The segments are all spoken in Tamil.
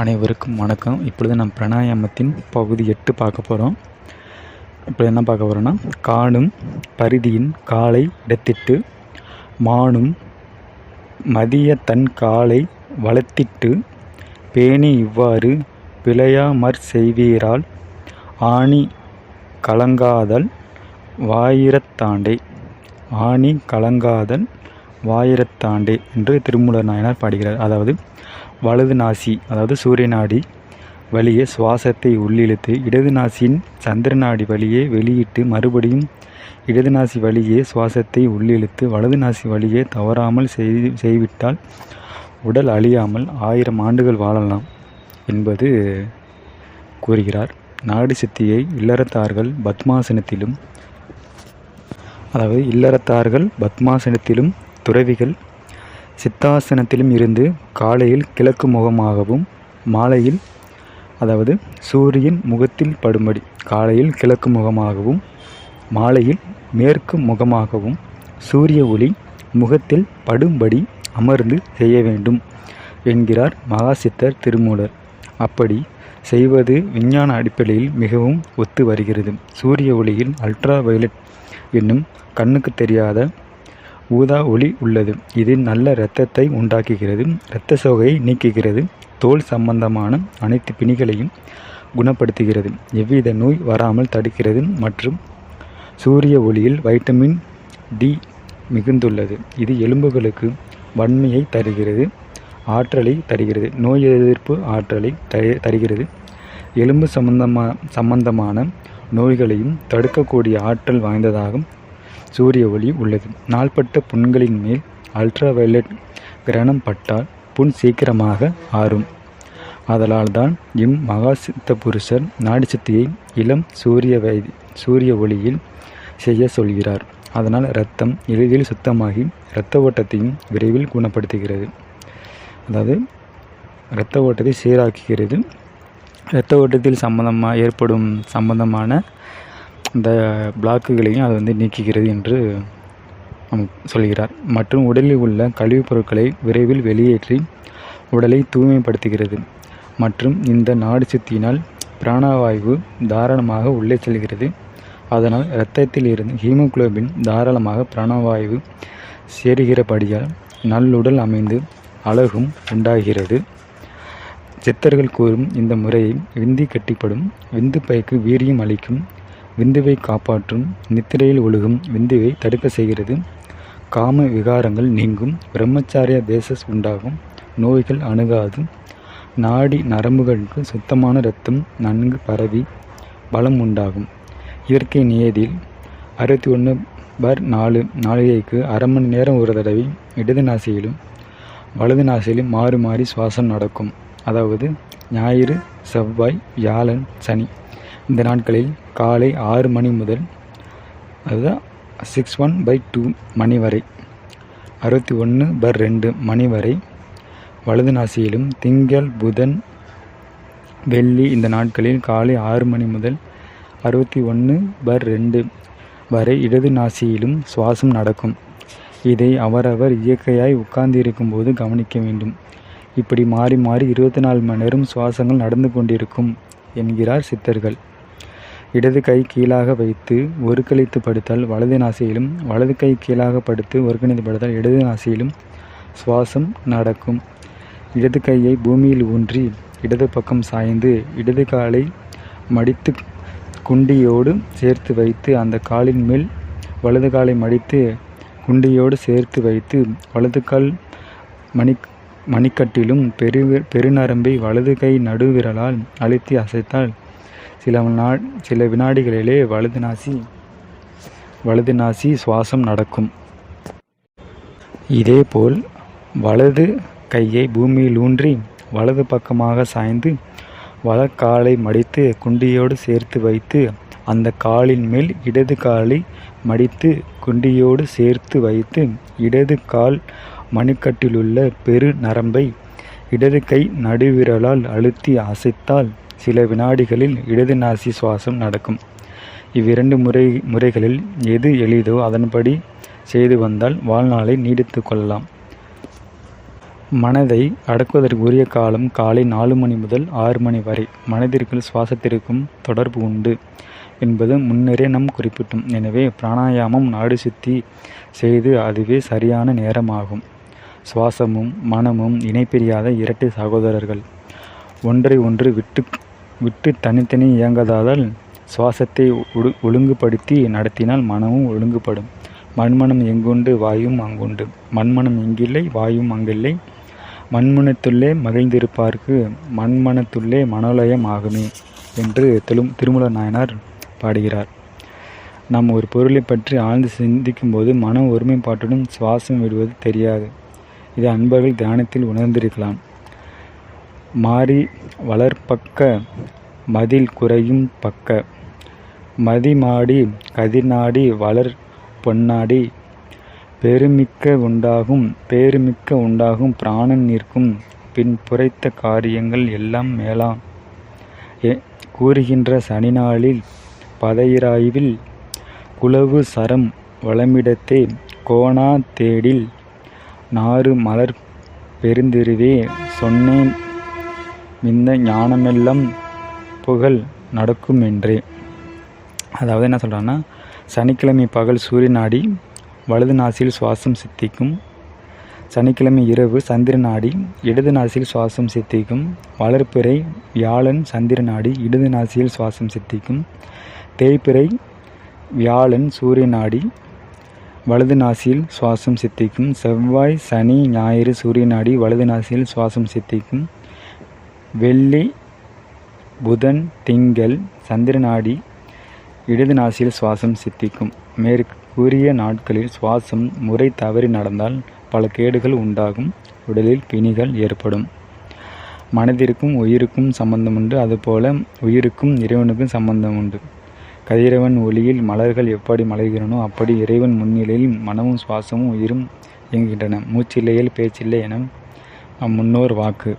அனைவருக்கும் வணக்கம். இப்பொழுது நாம் பிராணாயாமத்தின் பகுதி 8 பார்க்க போகிறோம். இப்போ என்ன பார்க்க போகிறோன்னா, காணும் பரிதியின் காலை இடத்திட்டு மானும் மதிய தன் காலை வளத்திட்டு பேணி இவ்வாறு பிழையாமற் செய்வீரால் ஆணி கலங்காதல் வாயிரத்தாண்டே. ஆணி கலங்காதல் வாயிரத்தாண்டே என்று திருமூலர் நாயனார் பாடுகிறார். அதாவது வலது நாசி, அதாவது சூரிய நாடி வழியே சுவாசத்தை உள்ளிழுத்து இடது நாசியின் சந்திர நாடி வழியே வெளியிட்டு மறுபடியும் இடது நாசி வழியே சுவாசத்தை உள்ளிழுத்து வலது நாசி வழியே தவறாமல் செய்விட்டால் உடல் அழியாமல் 1000 ஆண்டுகள் வாழலாம் என்பது கூறுகிறார். நாடி சித்தியை இல்லறத்தார்கள் பத்மாசனத்திலும் துறவிகள் சித்தாசனத்திலும் இருந்து காலையில் கிழக்கு முகமாகவும் மாலையில், அதாவது சூரியன் முகத்தில் படும்படி காலையில் கிழக்கு முகமாகவும் மாலையில் மேற்கு முகமாகவும் சூரிய ஒளி முகத்தில் படும்படி அமர்ந்து செய்ய வேண்டும் என்கிறார் மகாசித்தர் திருமூலர். அப்படி செய்வது விஞ்ஞான அடிப்படையில் மிகவும் ஒத்து வருகிறது. சூரிய ஒளியில் அல்ட்ரா வயலட் என்னும் கண்ணுக்கு தெரியாத ஊதா ஒளி உள்ளது. இது நல்ல இரத்தத்தை உண்டாக்குகிறது, இரத்த சோகையை நீக்குகிறது, தோல் சம்பந்தமான அனைத்து பிணிகளையும் குணப்படுத்துகிறது, எவ்வித நோய் வராமல் தடுக்கிறது. மற்றும் சூரிய ஒளியில் வைட்டமின் டி மிகுந்துள்ளது. இது எலும்புகளுக்கு வன்மையை தருகிறது, ஆற்றலை தருகிறது, நோய் எதிர்ப்பு ஆற்றலை தருகிறது, எலும்பு சம்பந்தமான நோய்களையும் தடுக்கக்கூடிய ஆற்றல் வாய்ந்ததாகும் சூரிய ஒளி உள்ளது. நாள்பட்ட புண்களின் மேல் அல்ட்ரா வயலட் கிரணம் பட்டால் புண் சீக்கிரமாக ஆறும். ஆதலால் தான் மகாசித்த புருஷர் நாடி சித்தியை இளம் சூரிய ஒளியில் செய்ய சொல்கிறார். அதனால் இரத்தம் எளிதில் சுத்தமாகி இரத்த ஓட்டத்தையும் விரைவில் குணப்படுத்துகிறது. அதாவது இரத்த ஓட்டத்தை சீராக்குகிறது, இரத்த ஓட்டத்தில் ஏற்படும் சம்பந்தமான இந்த பிளாக்குகளையும் அது நீக்குகிறது என்று சொல்கிறார். மற்றும் உடலில் உள்ள கழிவுப் பொருட்களை விரைவில் வெளியேற்றி உடலை தூய்மைப்படுத்துகிறது. மற்றும் இந்த நாடி சித்தியினால் பிராணவாயு தாராளமாக உள்ளே செல்கிறது. அதனால் இரத்தத்தில் இருந்து ஹீமோகுளோபின் தாராளமாக பிராணவாயு சேருகிறபடியால் நல்லுடல் அமைந்து அழகும் உண்டாகிறது. சித்தர்கள் கூறும் இந்த முறையை விந்தி கட்டிப்படும் விந்து பைக்கு வீரியம் அளிக்கும், விந்துவை காப்பாற்றும், நித்திரையில் ஒழுகும் விந்துவை தடுக்க செய்கிறது, காம விகாரங்கள் நீங்கும், பிரம்மச்சாரிய தேசஸ் உண்டாகும், நோய்கள் அணுகாது, நாடி நரம்புகளுக்கு சுத்தமான இரத்தம் நன்கு பரவி பலம் உண்டாகும். இயற்கை நியதியில் 61/4 நாளிகைக்கு அரை மணி நேரம் ஒரு தடவை இடது நாசியிலும் வலது நாசியிலும் மாறி மாறி சுவாசம் நடக்கும். அதாவது ஞாயிறு, செவ்வாய், வியாழன், சனி இந்த நாட்களில் காலை 6 மணி முதல், அதுதான் 61/2 மணி வரை, 61/2 மணி வரை வலது நாசியிலும், திங்கள், புதன், வெள்ளி இந்த நாட்களில் காலை 6 மணி முதல் 61/2 வரை இடது நாசியிலும் சுவாசம் நடக்கும். இதை அவரவர் இயற்கையாய் உட்கார்ந்திருக்கும் போது கவனிக்க வேண்டும். இப்படி மாறி மாறி 24 மணி நேரம் சுவாசங்கள் நடந்து கொண்டிருக்கும் என்கிறார் சித்தர்கள். இடது கை கீழாக வைத்து ஒருக்களித்து படுத்தால் வலது நாசியிலும், வலது கை கீழாக படுத்து ஒருங்கிணைத்து படுத்தால் இடது நாசியிலும் சுவாசம் நடக்கும். இடது கையை பூமியில் ஊன்றி இடது பக்கம் சாய்ந்து இடது காலை மடித்து குண்டியோடு சேர்த்து வைத்து அந்த காலின் மேல் வலது காலை மடித்து குண்டியோடு சேர்த்து வைத்து வலது கால் மணிக்கட்டிலும் பெருநரம்பை வலது கை நடுவிரலால் அழுத்தி அசைத்தால் சில வினாடிகளிலே வலது நாசி சுவாசம் நடக்கும். இதேபோல் வலது கையை பூமியில் ஊன்றி வலது பக்கமாக சாய்ந்து வலக்காலை மடித்து குண்டியோடு சேர்த்து வைத்து அந்த காலின் மேல் இடது காலை மடித்து குண்டியோடு சேர்த்து வைத்து இடது கால் மணிக்கட்டிலுள்ள பெரு நரம்பை இடது கை நடுவிரலால் அழுத்தி அசைத்தால் சில வினாடிகளில் இடது நாசி சுவாசம் நடக்கும். இவ்விரண்டு முறைகளில் எது எளிதோ அதன்படி செய்து வந்தால் வாழ்நாளை நீடித்து கொள்ளலாம். மனதை அடக்குவதற்கு உரிய காலம் காலை 4 மணி முதல் 6 மணி வரை. மனதிற்கும் சுவாசத்திற்கும் தொடர்பு உண்டு என்பது முன்னரே நாம் குறிப்பிட்டோம். எனவே பிராணாயாமம் நாடி சுத்தி செய்து அதுவே சரியான நேரமாகும். சுவாசமும் மனமும் இணைப்பிரியாத இரட்டை சகோதரர்கள். ஒன்றை ஒன்று விட்டு தனித்தனி இயங்காததால் சுவாசத்தை ஒழுங்குபடுத்தி நடத்தினால் மனமும் ஒழுங்குபடும். மண்மனம் எங்குண்டு வாயும் அங்குண்டு. மண்மனம் எங்கில்லை வாயும் அங்கில்லை. மண்மனத்துள்ளே மகிழ்ந்திருப்பார்க்கு மண்மனத்துள்ளே மனோலயம் ஆகுமே என்று திருமூல நாயனார் பாடுகிறார். நாம் ஒரு பொருளை பற்றி ஆழ்ந்து சிந்திக்கும் போது மன ஒருமைப்பாட்டுடன் சுவாசம் விடுவது தெரியாது. இதை அன்பர்கள் தியானத்தில் உணர்ந்திருக்கலாம். மாறி வளர்ப்பக்க மதில் குறையும் பக்க. மதி மாடி கதிர் நாடி வளர் பொன்னாடி. பேருமிக்க உண்டாகும் பிராணன் நிற்கும் பின் புரைத்த காரியங்கள் எல்லாம் மேலாம் கூறுகின்ற சனிநாளில் பதையிராய்வில் குலவு சரம் வளமிடத்தே கோணா தேடில் நாறு மலர் பெருந்திருவே சொன்னேன் இந்த ஞானமெல்லாம் புகழ் நடக்கும் என்றே. அதாவது என்ன சொல்கிறான்னா, சனிக்கிழமை பகல் சூரிய நாடி வலது நாசியில் சுவாசம் சித்திக்கும். சனிக்கிழமை இரவு சந்திர நாடி இடது நாசியில் சுவாசம் சித்திக்கும். வளர்ப்பிறை வியாழன் சந்திர நாடி இடது நாசியில் சுவாசம் சித்திக்கும். தேய்பிறை வியாழன் சூரிய நாடி வலது நாசியில் சுவாசம் சித்திக்கும். செவ்வாய் சனி ஞாயிறு சூரிய நாடி வலது நாசியில் சுவாசம் சித்திக்கும். வெள்ளி புதன் திங்கள் சந்திர நாடி இடது நாசியில் சுவாசம் சித்திக்கும். மேற்கூறிய நாட்களில் சுவாசம் முறை தவறி நடந்தால் பல கேடுகள் உண்டாகும். உடலில் பிணிகள் ஏற்படும். மனதிற்கும் உயிருக்கும் சம்பந்தம் உண்டு. அதுபோல உயிருக்கும் இறைவனுக்கும் சம்பந்தம் உண்டு. கதிரவன் ஒளியில் மலர்கள் எப்படி மலர்கிறனோ அப்படி இறைவன் முன்னிலையில் மனமும் சுவாசமும் உயிரும் இயங்குகின்றன. மூச்சில்லையில் பேச்சில்லை என முன்னோர் வாக்கு.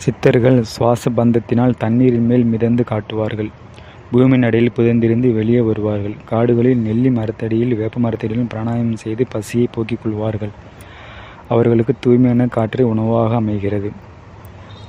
சித்தர்கள் சுவாச பந்தத்தினால் தண்ணீரின் மேல் மிதந்து காட்டுவார்கள். பூமியின் அடியில் புதைந்திருந்து வெளியே வருவார்கள். காடுகளில் நெல்லி மரத்தடியில் வேப்ப மரத்தடியிலும் பிராணாயாமம் செய்து பசியை போக்கிக் கொள்வார்கள். அவர்களுக்கு தூய்மையான காற்று உணவாக அமைகிறது.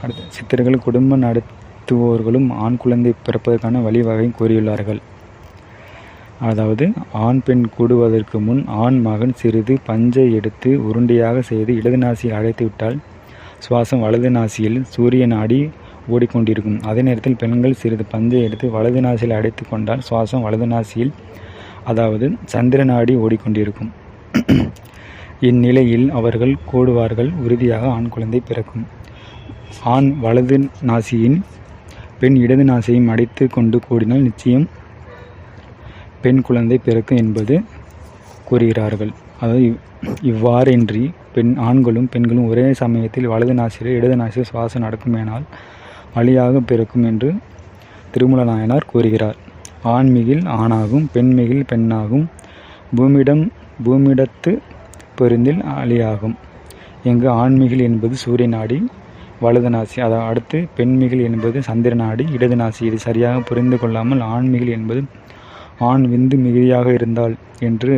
அடுத்து சித்தர்கள் குடும்ப நடத்துவோர்களும் ஆண் குழந்தை பிறப்பதற்கான வழிவகையும் கூறியுள்ளார்கள். அதாவது ஆண் பெண் கூடுவதற்கு முன் ஆண் மகன் சிறிது பஞ்சை எடுத்து உருண்டையாக செய்து இடது நாசியில் அடைத்து விட்டால் சுவாசம் வலது நாசியில் சூரிய நாடி ஓடிக்கொண்டிருக்கும். அதே நேரத்தில் பெண்கள் சிறிது பஞ்சை எடுத்து வலது நாசியில் அடைத்து கொண்டால் சுவாசம் வலது நாசியில் அதாவது சந்திர நாடி ஓடிக்கொண்டிருக்கும். இந்நிலையில் அவர்கள் கூடுவார்கள். உறுதியாக ஆண் குழந்தை பிறக்கும். ஆண் வலது நாசியின் பெண் இடது நாசியையும் அடைத்து கொண்டு கூடினால் நிச்சயம் பெண் குழந்தை பிறக்கும் என்பது கூறுகிறார்கள். அதாவது இவ்வாறின்றி ஆண்களும் பெண்களும் ஒரே சமயத்தில் வலது நாசியில் இடது நாசியில் சுவாசம் நடக்குமேனால் வழியாக பிறக்கும் என்று திருமூல நாயனார் கூறுகிறார். ஆண்மிகில் ஆணாகும், பெண்மிகில் பெண்ணாகும். பூமியிடத்து பொருந்தில் அழியாகும். எங்கு ஆண்மிகில் என்பது சூரிய நாடி வலது நாசி, அதை அடுத்து பெண்மிகில் என்பது சந்திர நாடி இடது நாசி. இது சரியாக புரிந்து கொள்ளாமல் ஆண்மிகில் என்பது ஆண் விந்து மிகுதியாக இருந்தால் என்று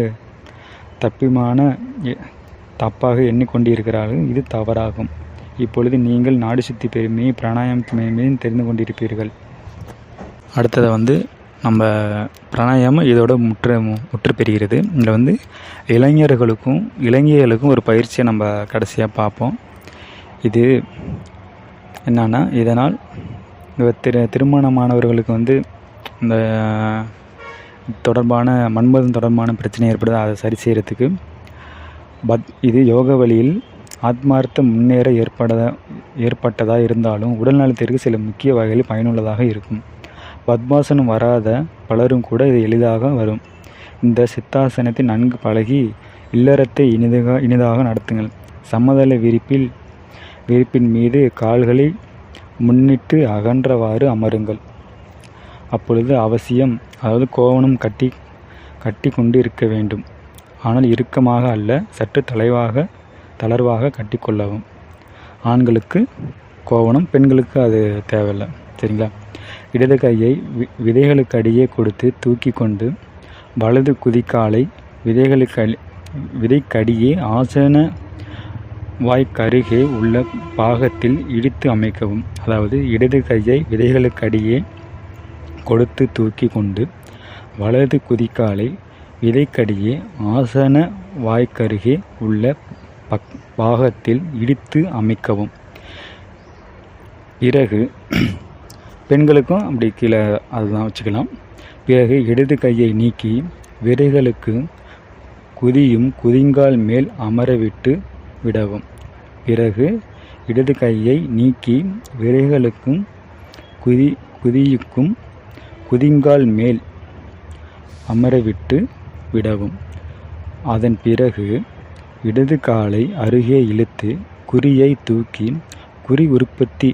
தப்பாக எண்ணிக்கொண்டிருக்கிறார்கள். இது தவறாகும். இப்பொழுது நீங்கள் நாடி சுத்தி பெருமையை பிராணாயாமத்து மேன்மையும் தெரிந்து கொண்டிருப்பீர்கள். அடுத்ததை நம்ம பிராணாயாமம் இதோட முற்று பெறுகிறது. இதில் இளைஞர்களுக்கும் ஒரு பயிற்சியை நம்ம கடைசியாக பார்ப்போம். இது என்னன்னா, இதனால் திருமணமானவர்களுக்கு இந்த தொடர்பான மன்மதம் தொடர்பான பிரச்சனை ஏற்படுது. அதை சரி செய்கிறதுக்கு இது யோக வழியில் ஆத்மார்த்த முன்னேற ஏற்பட்டதாக இருந்தாலும் உடல் நலத்திற்கு சில முக்கிய வகைகளில் பயனுள்ளதாக இருக்கும். பத்மாசனம் வராத பலரும் கூட இது எளிதாக வரும். இந்த சித்தாசனத்தை நன்கு பழகி இல்லறத்தை இனிதாக நடத்துங்கள். சமதள விரிப்பின் மீது கால்களை முன்னிட்டு அகன்றவாறு அமருங்கள். அப்பொழுது அவசியம், அதாவது கோவணம் கட்டி கொண்டு இருக்க வேண்டும். ஆனால் இறுக்கமாக அல்ல, சற்று தளர்வாக கட்டி கொள்ளவும். ஆண்களுக்கு கோவணம், பெண்களுக்கு அது தேவையில்லை. சரிங்களா? இடது கையை விதைகளுக்கு அடியே கொடுத்து தூக்கி கொண்டு வலது குதிக்காலை விதைக்கடியே ஆசன வாய்க்கருகே உள்ள பாகத்தில் இடித்து அமைக்கவும். அதாவது இடது கையை விதைகளுக்கடியே கொடுத்து தூக்கி கொண்டு வலது குதிக்காலை விதைக்கடியே ஆசன வாய்க்கருகே உள்ள பாகத்தில் இடித்து அமைக்கவும். பிறகு பெண்களுக்கும் அப்படி கீழே அதுதான் வச்சுக்கலாம். பிறகு இடது கையை நீக்கி விரைகளுக்கு குதியும் குதிங்கால் மேல் அமரவிட்டு விடவும். பிறகு இடது கையை நீக்கி விரைகளுக்கும் குதியுக்கும் குதிங்கால் மேல் அமரவிட்டு விடவும். அதன் பிறகு இடது காலை அருகே இழுத்து குறியை தூக்கி குறி உற்பத்தி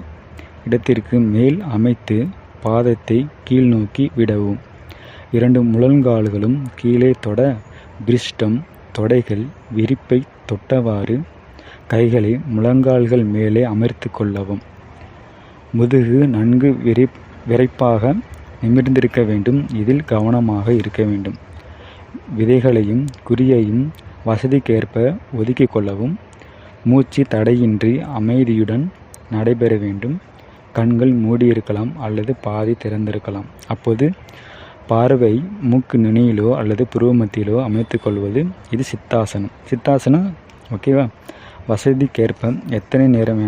இடத்திற்கு மேல் அமைத்து பாதத்தை கீழ் நோக்கி விடவும். 2 முழங்கால்களும் கீழே தொட பிருஷ்டம் தொடைகள் விரிப்பை தொட்டவாறு கைகளை முழங்கால்கள் மேலே அமர்த்து கொள்ளவும். முதுகு நன்கு விரைப்பாக நிமிர்ந்திருக்க வேண்டும். இதில் கவனமாக இருக்க வேண்டும். விதைகளையும் குறியையும் வசதிக்கேற்ப ஒதுக்கிக் கொள்ளவும். மூச்சு தடையின்றி அமைதியுடன் நடைபெற வேண்டும். கண்கள் மூடியிருக்கலாம் அல்லது பாதி திறந்திருக்கலாம். அப்போது பார்வை மூக்கு நுனியிலோ அல்லது புருவ மத்தியிலோ அமைத்து கொள்வது. இது சித்தாசனம். ஓகேவா? வசதிக்கேற்ப எத்தனை நேரம்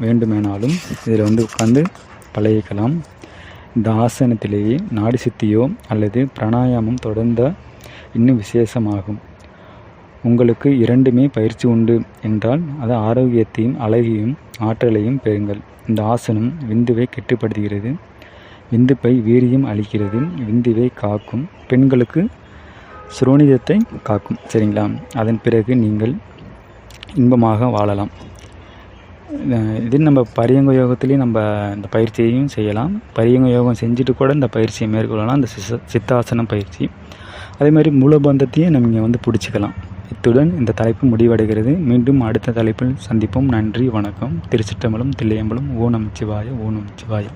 வேண்டுமானாலும் இதில் உட்காந்து பழகிக்கலாம். இந்த ஆசனத்திலேயே நாடி சித்தியோ அல்லது பிராணாயாமம் தொடர்ந்த இன்னும் விசேஷமாகும். உங்களுக்கு 2மே பயிற்சி உண்டு என்றால் அது ஆரோக்கியத்தையும் அழகையும் ஆற்றலையும் பெறுங்கள். இந்த ஆசனம் விந்துவை கட்டுப்படுத்துகிறது. விந்துப்பை வீரியம் அளிக்கிறது. விந்துவை காக்கும். பெண்களுக்கு சுரோனிதத்தை காக்கும். சரிங்களா? அதன் பிறகு நீங்கள் இன்பமாக வாழலாம். இது நம்ம பரியங்க யோகத்துலேயும் நம்ம இந்த பயிற்சியையும் செய்யலாம். பரியங்க யோகம் செஞ்சுட்டு கூட இந்த பயிற்சியை மேற்கொள்ளலாம். இந்த சித்தாசனம் பயிற்சி. அதே மாதிரி மூலபந்தத்தையும் நம்ம பிடிச்சிக்கலாம். இத்துடன் இந்த தலைப்பு முடிவடைகிறது. மீண்டும் அடுத்த தலைப்பில் சந்திப்போம். நன்றி, வணக்கம். திருச்சிற்றம்பலம், தில்லையம்பலம். ஓம் நமச்சிவாய. ஓம் நமச்சிவாய.